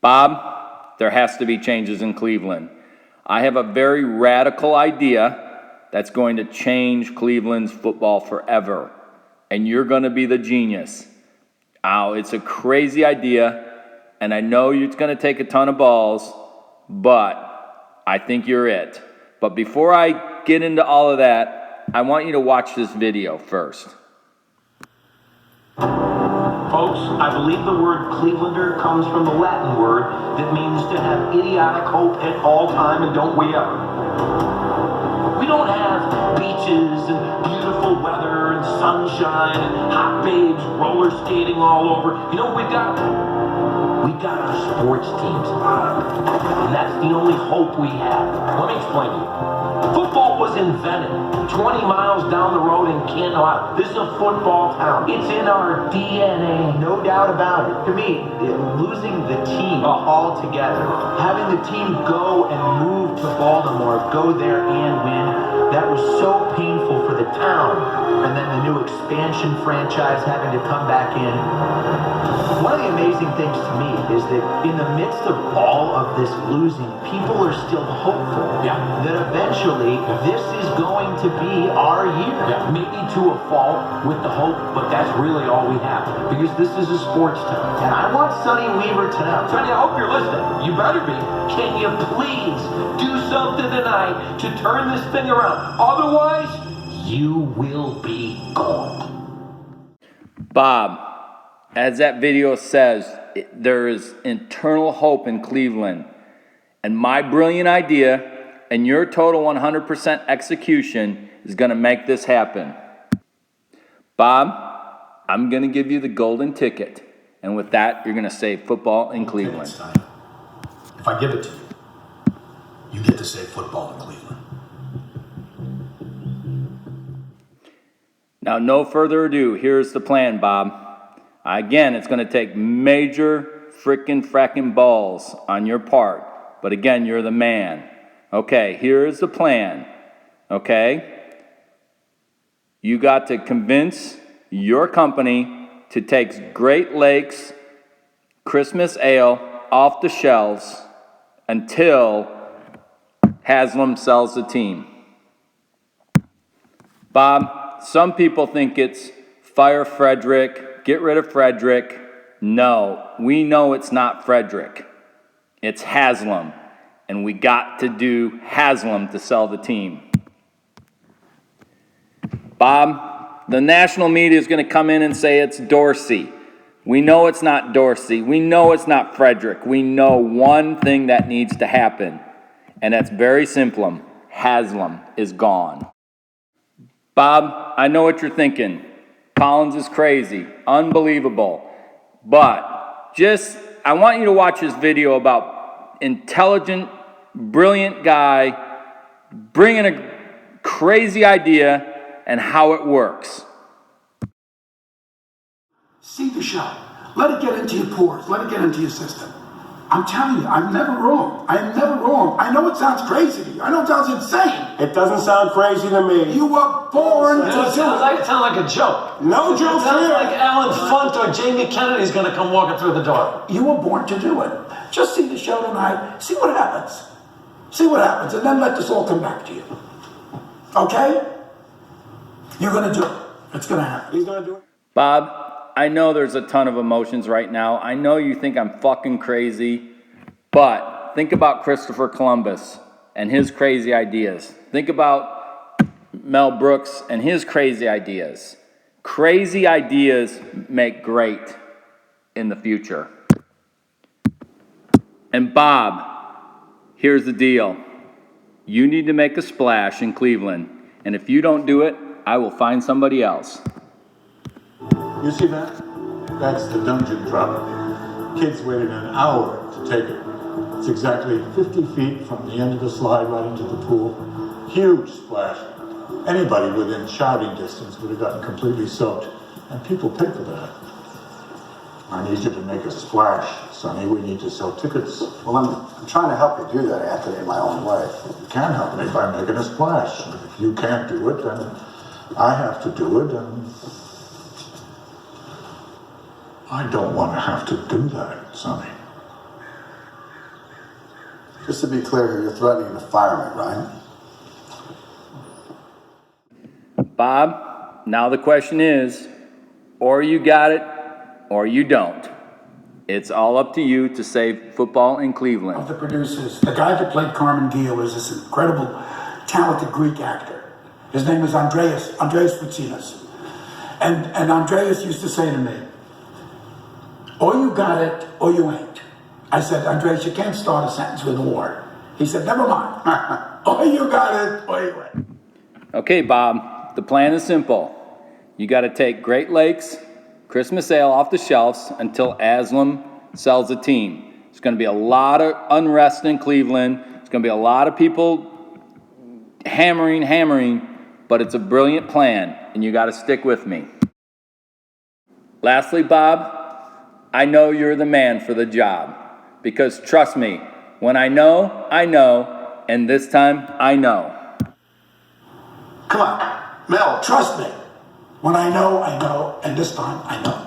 Bob, there has to be changes in Cleveland. I have a very radical idea that's going to change Cleveland's football forever. And you're going to be the genius. Oh, it's a crazy idea, and I know it's going to take a ton of balls, but I think you're it. But before I get into all of that, I want you to watch this video first. Folks, I believe the word Clevelander comes from the Latin word that means to have idiotic hope at all time, and don't we ever? We don't have beaches and beautiful weather and sunshine and hot babes roller skating all over. You know what we've got? We've got our sports teams, and that's the only hope we have. Let me explain to you. Football was invented 20 miles down the road in Canton, Ohio. This is a football town. It's in our DNA. No doubt about it. To me, losing the team altogether, having the team go and move to Baltimore, go there and win, that was so painful for the town. And then the new expansion franchise having to come back in. One of the amazing things to me is that in the midst of all of this losing, people are still hopeful that eventually this is going to be our year. Maybe to a fault with the hope, but that's really all we have, because this is a sports town. And I want Sonny Weaver to know. Sonny, I hope you're listening. You better be. Can you please do something tonight to turn this thing around? Otherwise, you will be gone. Bob, as that video says, there is eternal hope in Cleveland. And my brilliant idea and your total 100% execution is going to make this happen. Bob, I'm going to give you the golden ticket. And with that, you're going to save football in Cleveland. If I give it to you, you get to save football in Cleveland. Now, no further ado, here's the plan, Bob. Again, it's going to take major fracking balls on your part. But again, you're the man. Okay, here's the plan. Okay? You got to convince your company to take Great Lakes Christmas Ale off the shelves until Haslam sells the team. Bob, some people think it's fire Frederick, get rid of Frederick. No, we know it's not Frederick. It's Haslam. And we got to do Haslam to sell the team. Bob, the national media is going to come in and say it's Dorsey. We know it's not Dorsey. We know it's not Frederick. We know one thing that needs to happen. And that's very simple. Haslam is gone. Bob, I know what you're thinking. Collins is crazy. Unbelievable. But I want you to watch this video about intelligent, brilliant guy bringing a crazy idea and how it works. See the shot. Let it get into your pores. Let it get into your system. I'm telling you, I'm never wrong. I'm never wrong. I know it sounds crazy to you. I know it sounds insane. It doesn't sound crazy to me. You were born to do It sounds like a joke. No joke It sounds here. like Alan Funt or Jamie Kennedy's going to come walking through the door. You were born to do it. Just see the show tonight. See what happens. See what happens, and then let this all come back to you. Okay? You're going to do it. It's going to happen. He's going to do it. Bob, I know there's a ton of emotions right now. I know you think I'm fucking crazy, but think about Christopher Columbus and his crazy ideas. Think about Mel Brooks and his crazy ideas. Crazy ideas make great in the future. And Bob, here's the deal. You need to make a splash in Cleveland, and if you don't do it, I will find somebody else. You see that? That's the dungeon drop. Kids waited an hour to take it. It's exactly 50 feet from the end of the slide right into the pool. Huge splash. Anybody within shouting distance would have gotten completely soaked. And people pay for that. I need you to make a splash, Sonny. We need to sell tickets. Well, I'm trying to help you do that, Anthony, in my own way. You can help me by making a splash. If you can't do it, then I have to do it, and I don't want to have to do that, Sonny. Just to be clear here, you're threatening to fire me, right? Bob, now the question is, or you got it, or you don't. It's all up to you to save football in Cleveland. Of the producers, the guy that played Carmen Gil is this incredible, talented Greek actor. His name is Andreas Voutsinas. And Andreas used to say to me, or you got it, or you ain't. I said, Andreas, you can't start a sentence with a word. He said, never mind. Or you got it, or you ain't. Okay, Bob, the plan is simple. You got to take Great Lakes Christmas ale off the shelves until Aslam sells a team. There's going to be a lot of unrest in Cleveland. There's going to be a lot of people hammering, but it's a brilliant plan, and you got to stick with me. Lastly, Bob, I know you're the man for the job, because trust me, when I know, and this time I know. Come on, Mel, trust me. When I know, and this time I know.